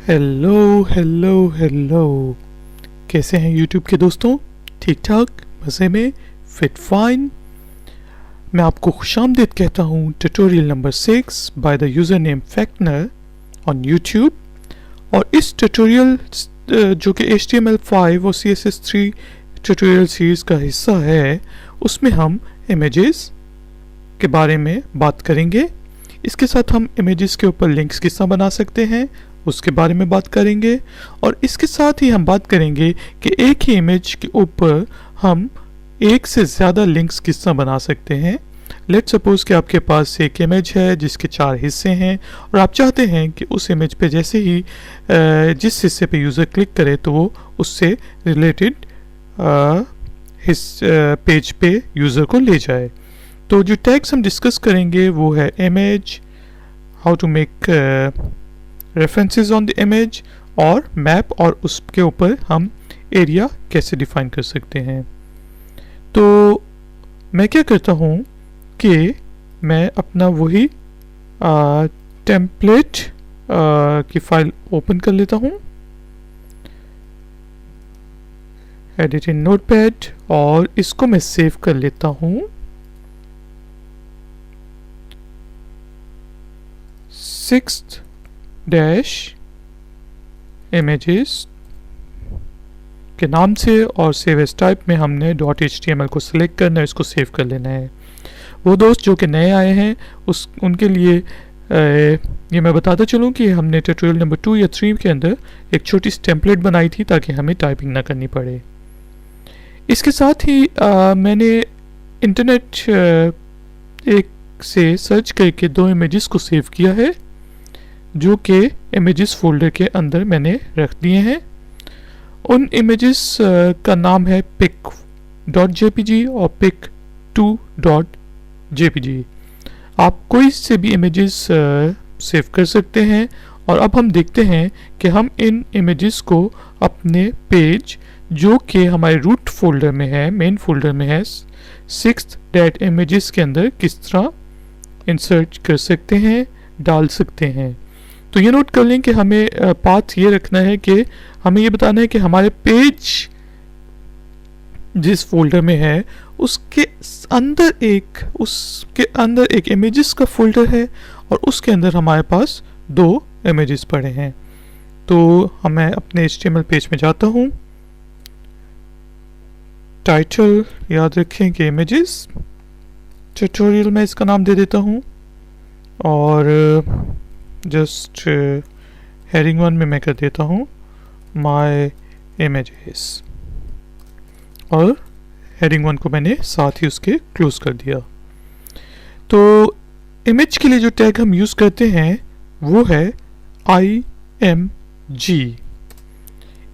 Hello hello hello. कैसे हैं YouTube के दोस्तों? ठीक ठाक, मज़े में, फिट फाइन। मैं आपको खुशामदीद कहता हूँ tutorial number 6 by the user name factner on YouTube. और इस ट्यूटोरियल जो कि HTML5 और CSS3 ट्यूटोरियल सीरीज़ का हिस्सा है, उसमें हम इमेजेस के बारे में बात करेंगे। इसके साथ हम इमेजेस के ऊपर लिंक्स किस तरह बना सकते हैं उसके बारे में बात करेंगे। और इसके साथ ही हम बात करेंगे कि एक ही इमेज के ऊपर हम एक से ज़्यादा लिंक्स किस तरह बना सकते हैं। लेट्स सपोज कि आपके पास एक इमेज है जिसके 4 हिस्से हैं और आप चाहते हैं कि उस इमेज पे जैसे ही जिस हिस्से पे यूज़र क्लिक करे तो वो उससे रिलेटेड पेज पे यूज़र को ले जाए। तो जो टैग्स हम डिस्कस करेंगे वो है image, how to make references on the image, और मैप, और उसके ऊपर हम एरिया कैसे डिफाइन कर सकते हैं। तो मैं क्या करता हूँ कि मैं अपना वही टेम्पलेट की फाइल ओपन कर लेता हूँ, एडिट इन नोटपैड, और इसको मैं सेव कर लेता हूँ 6th डैश इमेजेस के नाम से, और सेव एज टाइप में हमने .html को सिलेक्ट करना है, इसको सेव कर लेना है। वो दोस्त जो कि नए आए हैं उनके लिए ये मैं बताता चलूँ कि हमने ट्यूटोरियल नंबर 2 या 3 के अंदर एक छोटी सी टेम्पलेट बनाई थी ताकि हमें टाइपिंग ना करनी पड़े। इसके साथ ही मैंने इंटरनेट एक से सर्च करके 2 इमेजेस को सेव किया है जो कि इमेजेस फोल्डर के अंदर मैंने रख दिए हैं। उन इमेजेस का नाम है pic.jpg और pic2.jpg। आप कोई से भी इमेजेस सेव कर सकते हैं। और अब हम देखते हैं कि हम इन इमेजेस को अपने पेज जो कि हमारे रूट फोल्डर में है, मेन फोल्डर में है, 6th डैट इमेजेस के अंदर किस तरह इंसर्ट कर सकते हैं, डाल सकते हैं। तो ये नोट कर लें कि हमें पाथ ये रखना है कि हमें ये बताना है कि हमारे पेज जिस फोल्डर में है उसके अंदर एक इमेजेस का फोल्डर है और उसके अंदर हमारे पास 2 इमेजेस पड़े हैं। तो मैं अपने HTML पेज में जाता हूँ, टाइटल याद रखें कि इमेजेस, ट्यूटोरियल में इसका नाम दे देता हूँ, और जस्ट हेडिंग 1 में मैं कर देता हूँ माय इमेजेस, और हेडिंग 1 को मैंने साथ ही उसके क्लोज कर दिया। तो इमेज के लिए जो टैग हम यूज़ करते हैं वो है img।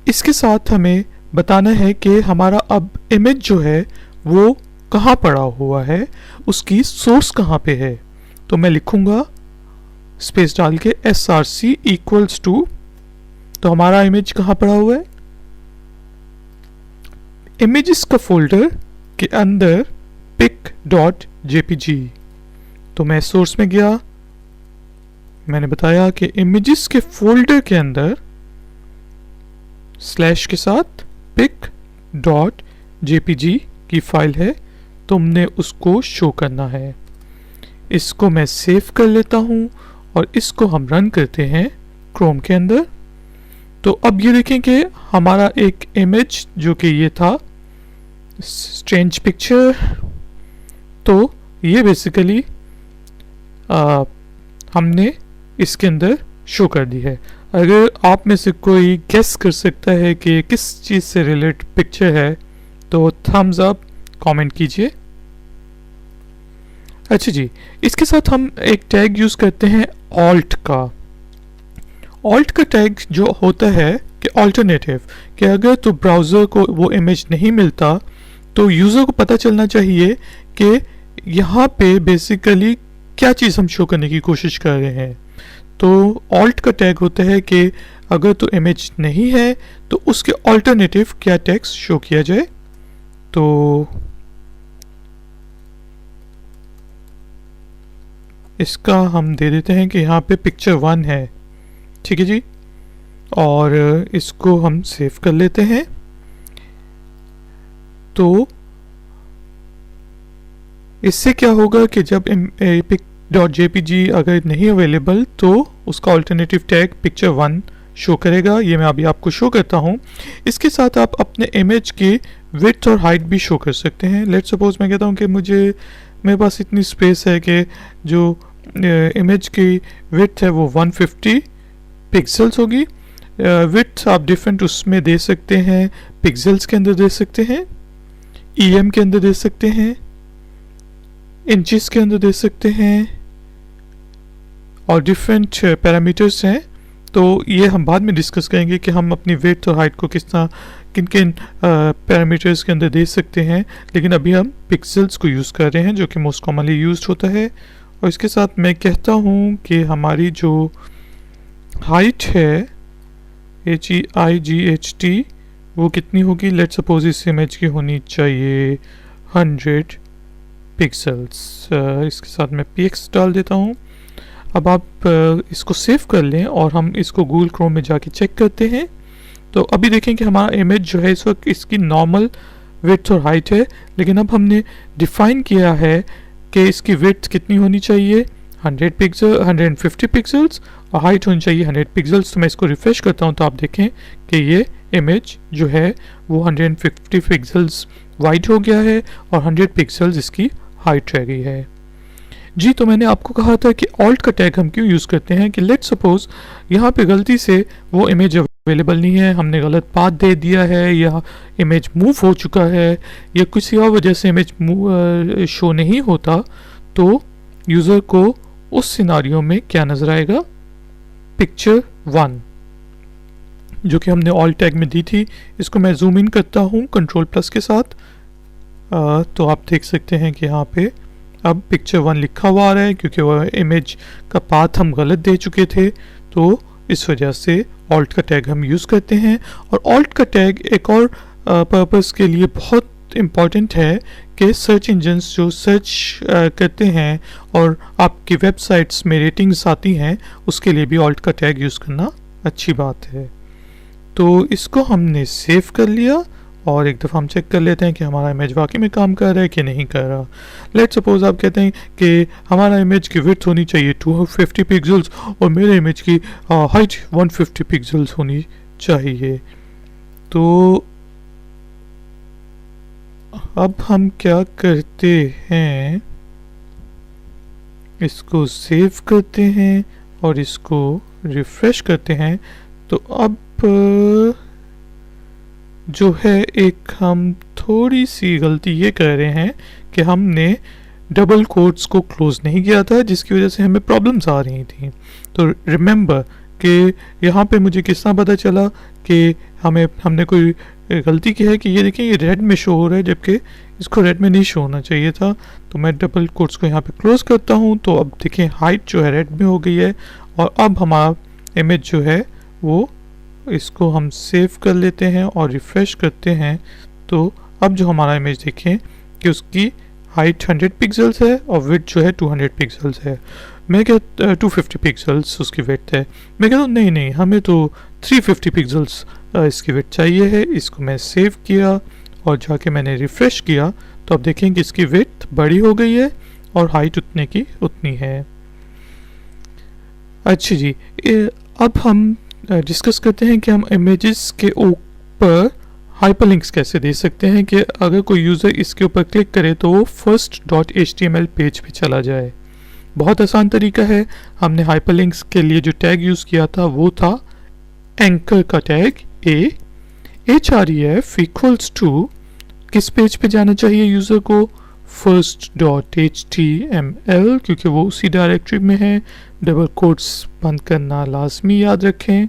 इसके साथ हमें बताना है कि हमारा अब इमेज जो है वो कहाँ पड़ा हुआ है, उसकी सोर्स कहाँ पे है। तो मैं लिखूँगा स्पेस डाल के src इक्वल्स टू, तो हमारा इमेज कहाँ पड़ा हुआ है, इमेजेस का फोल्डर के अंदर pic.jpg। तो मैं सोर्स में गया, मैंने बताया कि इमेजेस के फोल्डर के अंदर स्लैश के साथ pic.jpg की फाइल है, तो हमने उसको शो करना है। इसको मैं सेव कर लेता हूँ और इसको हम रन करते हैं क्रोम के अंदर। तो अब ये देखें कि हमारा एक इमेज जो कि ये था स्ट्रेंज पिक्चर, तो ये बेसिकली हमने इसके अंदर शो कर दी है। अगर आप में से कोई गेस कर सकता है कि किस चीज़ से रिलेटेड पिक्चर है तो थम्स अप कमेंट कीजिए। अच्छा जी, इसके साथ हम एक टैग यूज़ करते हैं ऑल्ट का। ऑल्ट का टैग जो होता है कि ऑल्टरनेटिव, कि अगर तो ब्राउज़र को वो इमेज नहीं मिलता तो यूज़र को पता चलना चाहिए कि यहाँ पे बेसिकली क्या चीज़ हम शो करने की कोशिश कर रहे हैं। तो ऑल्ट का टैग होता है कि अगर तो इमेज नहीं है तो उसके ऑल्टरनेटिव क्या टेक्स्ट शो किया जाए। तो इसका हम दे देते हैं कि यहाँ पे पिक्चर 1 है, ठीक है जी। और इसको हम सेव कर लेते हैं। तो इससे क्या होगा कि जब pic.jpg अगर नहीं अवेलेबल तो उसका अल्टरनेटिव टैग picture1 शो करेगा। ये मैं अभी आपको शो करता हूँ। इसके साथ आप अपने इमेज की विड्थ और हाइट भी शो कर सकते हैं। लेट्स सपोज मैं कहता हूँ कि मेरे पास इतनी स्पेस है कि जो इमेज की विड्थ है वो 150 पिक्सल्स होगी। विड्थ आप डिफरेंट उसमें दे सकते हैं, पिक्सल्स के अंदर दे सकते हैं, EM के अंदर दे सकते हैं, इंचेस के अंदर दे सकते हैं, और डिफरेंट पैरामीटर्स हैं। तो ये हम बाद में डिस्कस करेंगे कि हम अपनी विड्थ और हाइट को किस तरह किन किन पैरामीटर्स के अंदर दे सकते हैं। लेकिन अभी हम पिक्सल्स को यूज़ कर रहे हैं जो कि मोस्ट कॉमनली यूज्ड होता है। और इसके साथ मैं कहता हूँ कि हमारी जो हाइट है HEIGHT वो कितनी होगी। लेट्स सपोज इस इमेज की होनी चाहिए 100 पिक्सल्स। इसके साथ मैं px डाल देता हूँ। अब आप इसको सेव कर लें और हम इसको गूगल क्रोम में जाके चेक करते हैं। तो अभी देखें कि हमारा इमेज जो है इस वक्त इसकी नॉर्मल विड्थ और हाइट है, लेकिन अब हमने डिफाइन किया है कि इसकी विड्थ कितनी होनी चाहिए 150 पिक्सल्स और हाइट होनी चाहिए 100 पिक्सल्स। तो मैं इसको रिफ्रेश करता हूँ तो आप देखें कि ये इमेज जो है वो 150 पिक्सल्स वाइड हो गया है और 100 पिक्सल्स इसकी हाइट रह गई है। जी, तो मैंने आपको कहा था कि ऑल्ट का टैग हम क्यों यूज़ करते हैं कि लेट्स सपोज यहाँ पे गलती से वो इमेज अवेलेबल नहीं है, हमने गलत पाथ दे दिया है, या इमेज मूव हो चुका है, या किसी और वजह से इमेज शो नहीं होता, तो यूज़र को उस सिनारियो में क्या नज़र आएगा, picture1 जो कि हमने ऑल्ट टैग में दी थी। इसको मैं जूम इन करता हूँ Ctrl+ के साथ। तो आप देख सकते हैं कि यहाँ पे अब picture1 लिखा हुआ आ रहा है क्योंकि वह इमेज का पाथ हम गलत दे चुके थे। तो इस वजह से ऑल्ट का टैग हम यूज़ करते हैं। और ऑल्ट का टैग एक और पर्पस के लिए बहुत इम्पॉर्टेंट है कि सर्च इंजन्स जो सर्च करते हैं और आपकी वेबसाइट्स में रेटिंग्स आती हैं उसके लिए भी ऑल्ट का टैग यूज़ करना अच्छी बात है। तो इसको हमने सेव कर लिया और एक दफ़ा हम चेक कर लेते हैं कि हमारा इमेज वाकई में काम कर रहा है कि नहीं कर रहा। लेट्स सपोज आप कहते हैं कि हमारा इमेज की विड्थ होनी चाहिए 250 पिक्सल्स और मेरे इमेज की हाइट 150 पिक्सल्स होनी चाहिए। तो अब हम क्या करते हैं, इसको सेव करते हैं और इसको रिफ्रेश करते हैं। तो अब जो है एक हम थोड़ी सी गलती ये कर रहे हैं कि हमने डबल कोट्स को क्लोज नहीं किया था जिसकी वजह से हमें प्रॉब्लम्स आ रही थी। तो रिमेंबर कि यहाँ पे मुझे किस तरह पता चला कि हमने कोई गलती की है कि ये देखें ये रेड में शो हो रहा है जबकि इसको रेड में नहीं शो होना चाहिए था। तो मैं डबल कोट्स को यहाँ पे क्लोज करता हूँ। तो अब देखें हाइट जो है रेड में हो गई है और अब हमारा इमेज जो है वो इसको हम सेव कर लेते हैं और रिफ्रेश करते हैं। तो अब जो हमारा इमेज देखें कि उसकी हाइट 100 पिक्सल्स है और विड्थ जो है 200 पिक्सल्स है। मैं क्या 250 पिक्सल्स उसकी विड्थ है। मैं कहता हूँ नहीं हमें तो 350 पिक्सल्स इसकी विड्थ चाहिए है। इसको मैं सेव किया और जाके मैंने रिफ्रेश किया तो अब देखें कि इसकी विड्थ बड़ी हो गई है और हाइट उतने की उतनी है। अच्छा जी, अब हम डिस्कस करते हैं कि हम इमेजेस के ऊपर हाइपरलिंक्स कैसे दे सकते हैं कि अगर कोई यूज़र इसके ऊपर क्लिक करे तो वो first.html पेज पे चला जाए। बहुत आसान तरीका है। हमने हाइपरलिंक्स के लिए जो टैग यूज़ किया था वो था एंकर का टैग href इक्वल्स टू किस पेज पे जाना चाहिए यूज़र को, first.html, क्योंकि वो उसी डायरेक्टरी में है। डबल कोट्स बंद करना लाजमी याद रखें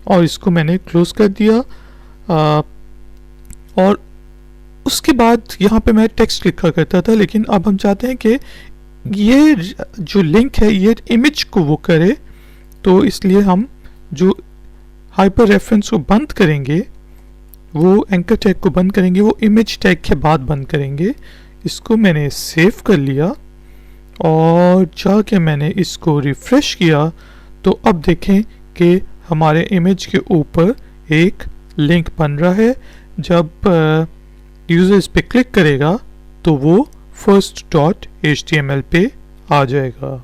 और इसको मैंने क्लोज कर दिया। और उसके बाद यहाँ पे मैं टेक्स्ट लिखा करता था, लेकिन अब हम चाहते हैं कि ये जो लिंक है ये इमेज को वो करे। तो इसलिए हम जो हाइपर रेफरेंस को बंद करेंगे, वो एंकर टैग को बंद करेंगे, वो इमेज टैग के बाद बंद करेंगे। इसको मैंने सेव कर लिया और जाके मैंने इसको रिफ्रेश किया। तो अब देखें कि हमारे इमेज के ऊपर एक लिंक बन रहा है। जब यूज़र इस पे क्लिक करेगा तो वो first.html पे आ जाएगा।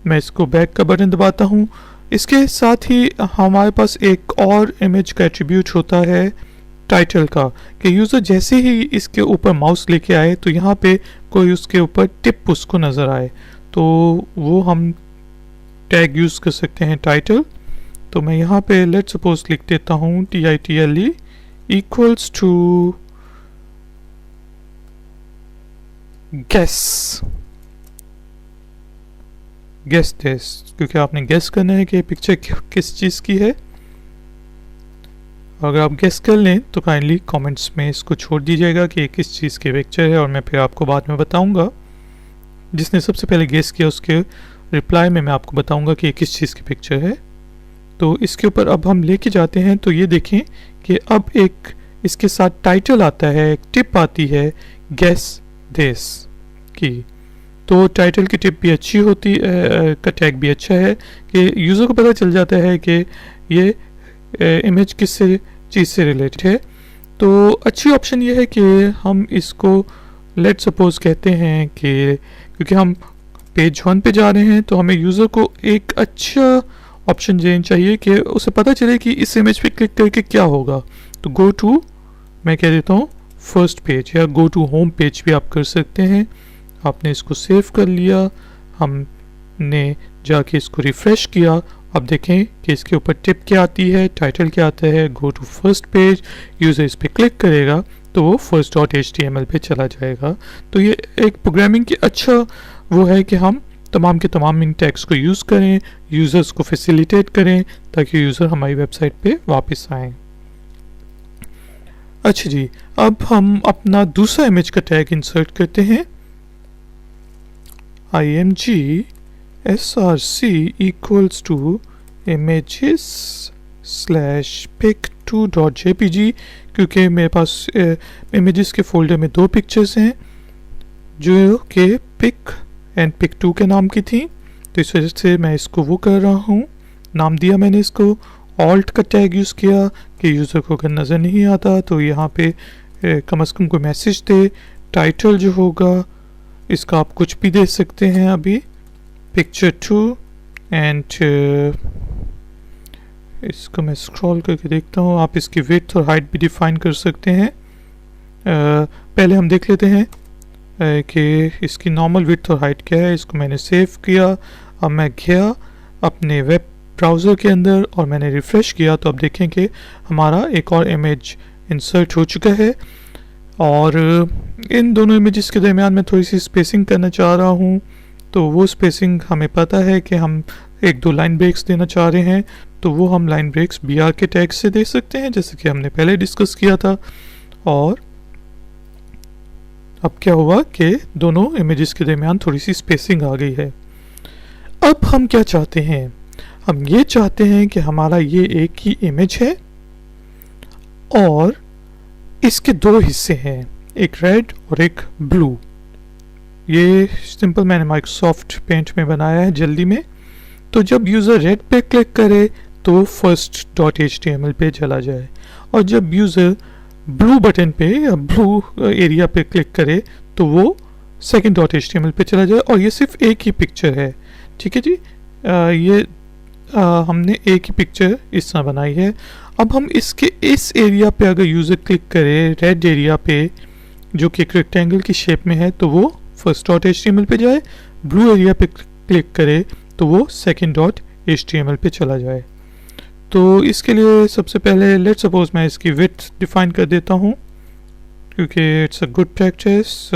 मैं इसको बैक का बटन दबाता हूँ। इसके साथ ही हमारे पास एक और इमेज का एट्रीब्यूट होता है टाइटल का, कि यूज़र जैसे ही इसके ऊपर माउस लेके आए तो यहाँ पे कोई उसके ऊपर टिप उसको नज़र आए, तो वो हम टैग यूज़ कर सकते हैं टाइटल। तो मैं यहाँ पे लेट्स सपोज लिख देता हूँ TITLE equals to guess this, क्योंकि आपने गेस करना है कि पिक्चर किस चीज़ की है। अगर आप गेस कर लें तो काइंडली कमेंट्स में इसको छोड़ दीजिएगा कि किस चीज़ की पिक्चर है, और मैं फिर आपको बाद में बताऊंगा। जिसने सबसे पहले गेस किया उसके रिप्लाई में मैं आपको बताऊंगा कि किस चीज़ की पिक्चर है। तो इसके ऊपर अब हम लेके जाते हैं, तो ये देखें कि अब एक इसके साथ टाइटल आता है, एक टिप आती है गेस दिस की। तो टाइटल की टिप भी अच्छी होती का टैग भी अच्छा है कि यूज़र को पता चल जाता है कि ये इमेज किस चीज़ से रिलेटेड है। तो अच्छी ऑप्शन ये है कि हम इसको लेट सपोज कहते हैं कि क्योंकि हम पेज 1 पे जा रहे हैं तो हमें यूज़र को एक अच्छा ऑप्शन देना चाहिए कि उसे पता चले कि इस इमेज पे क्लिक करके क्या होगा। तो गो टू, मैं कह देता हूँ फर्स्ट पेज, या गो टू होम पेज भी आप कर सकते हैं। आपने इसको सेव कर लिया, हमने जाके इसको रिफ़्रेश किया। अब देखें कि इसके ऊपर टिप क्या आती है, टाइटल क्या आता है, go to first page. User इस पर क्लिक करेगा तो वो first.html पे चला जाएगा। तो ये एक प्रोग्रामिंग की अच्छा वो है कि हम तमाम के तमाम इन टैग्स को यूज़ करें, यूज़र्स को फैसिलिटेट करें ताकि यूज़र हमारी वेबसाइट पे वापस आएँ। अच्छा जी, अब हम अपना दूसरा इमेज का टैग इंसर्ट करते हैं। img src equals to images slash pic2.jpg, क्योंकि मेरे पास इमेजेस के फोल्डर में 2 पिक्चर्स हैं जो कि पिक एंड पिक2 के नाम की थी। तो इस वजह से मैं इसको वो कर रहा हूँ, नाम दिया मैंने इसको, ऑल्ट का टैग यूज़ किया कि यूज़र को अगर नज़र नहीं आता तो यहाँ पे कम से कम कोई मैसेज दे। टाइटल जो होगा इसका आप कुछ भी दे सकते हैं, अभी पिक्चर 2 एंड इसको मैं स्क्रॉल करके देखता हूँ। आप इसकी विड्थ और हाइट भी डिफाइन कर सकते हैं। पहले हम देख लेते हैं कि इसकी नॉर्मल विड्थ और हाइट क्या है। इसको मैंने सेव किया। अब मैं गया अपने वेब ब्राउज़र के अंदर और मैंने रिफ़्रेश किया तो अब देखें कि हमारा एक और इमेज इंसर्ट हो चुका है। और इन दोनों इमेजेस के दरमियान मैं थोड़ी सी स्पेसिंग करना चाह रहा हूँ, तो वो स्पेसिंग हमें पता है कि हम 1-2 लाइन ब्रेक्स देना चाह रहे हैं, तो वो हम लाइन ब्रेक्स BR के टैग से दे सकते हैं जैसे कि हमने पहले डिस्कस किया था। और अब क्या हुआ कि दोनों इमेजेस के दरमियान थोड़ी सी स्पेसिंग आ गई है। अब हम क्या चाहते हैं, हम ये चाहते हैं कि हमारा ये एक ही इमेज है और इसके 2 हिस्से हैं, एक रेड और एक ब्लू। ये सिंपल मैंने माइक्रोसॉफ्ट पेंट में बनाया है जल्दी में। तो जब यूज़र रेड पे क्लिक करे तो first.html पे चला जाए, और जब यूज़र ब्लू बटन पे या ब्लू एरिया पे क्लिक करे तो वो second.html पे चला जाए। और ये सिर्फ एक ही पिक्चर है, ठीक है जी। ये हमने एक ही पिक्चर इस तरह बनाई है। अब हम इसके इस एरिया पे अगर यूज़र क्लिक करे रेड एरिया पे जो कि एक रेक्टेंगल की शेप में है तो वो first.html पे जाए, ब्लू एरिया पे क्लिक करे तो वो second.html पे चला जाए। तो इसके लिए सबसे पहले लेट्स सपोज मैं इसकी विड्थ डिफाइन कर देता हूँ क्योंकि इट्स अ गुड प्रैक्टिस।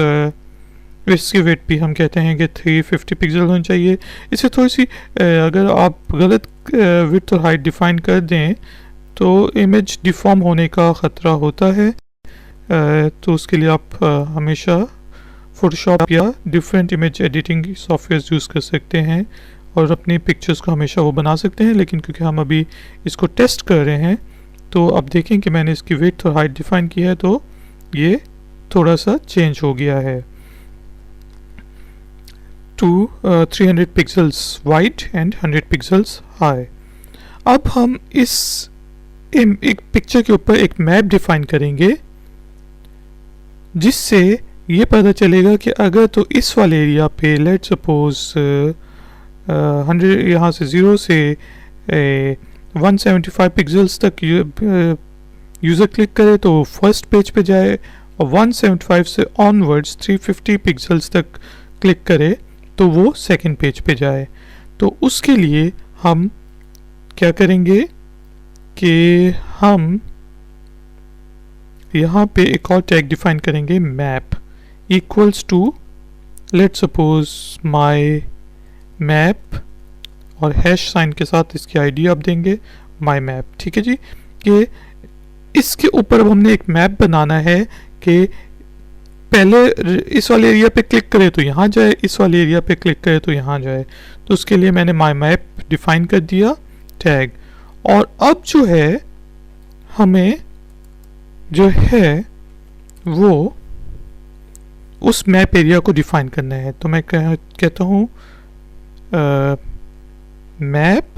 इसकी विड्थ भी हम कहते हैं कि 350 पिक्सल होनी चाहिए। इससे थोड़ी सी अगर आप गलत विड्थ और हाइट डिफाइन कर दें तो इमेज डिफॉर्म होने का ख़तरा होता है। तो उसके लिए आप हमेशा फोटोशॉप या different image editing software use कर सकते हैं और अपनी पिक्चर्स को हमेशा वो बना सकते हैं। लेकिन क्योंकि हम अभी इसको टेस्ट कर रहे हैं तो अब देखें कि मैंने इसकी विड्थ और हाइट डिफाइन की है तो ये थोड़ा सा चेंज हो गया है to 300 pixels wide and 100 pixels high. अब हम इस एक पिक्चर के ऊपर एक मैप डिफाइन करेंगे, जिससे ये पता चलेगा कि अगर तो इस वाले एरिया पे लेट सपोज 100 यहाँ से 0 से 175 पिक्सल्स तक यूज़र क्लिक करे तो फर्स्ट पेज पे जाए, और 175 से ऑनवर्ड्स 350 पिक्सल्स तक क्लिक करे तो वो सेकंड पेज पे जाए। तो उसके लिए हम क्या करेंगे कि हम यहाँ पे एक और टैग डिफाइन करेंगे, map equals to let suppose my map, और हैश साइन के साथ इसकी आईडी आप देंगे माय मैप। ठीक है जी, कि इसके ऊपर अब हमने एक मैप बनाना है कि पहले इस वाले एरिया पे क्लिक करे तो यहाँ जाए, इस वाले एरिया पे क्लिक करे तो यहाँ जाए। तो उसके लिए मैंने माय मैप डिफाइन कर दिया टैग। और अब जो है हमें जो है वो उस मैप एरिया को डिफाइन करना है। तो मैं कहता हूँ मैप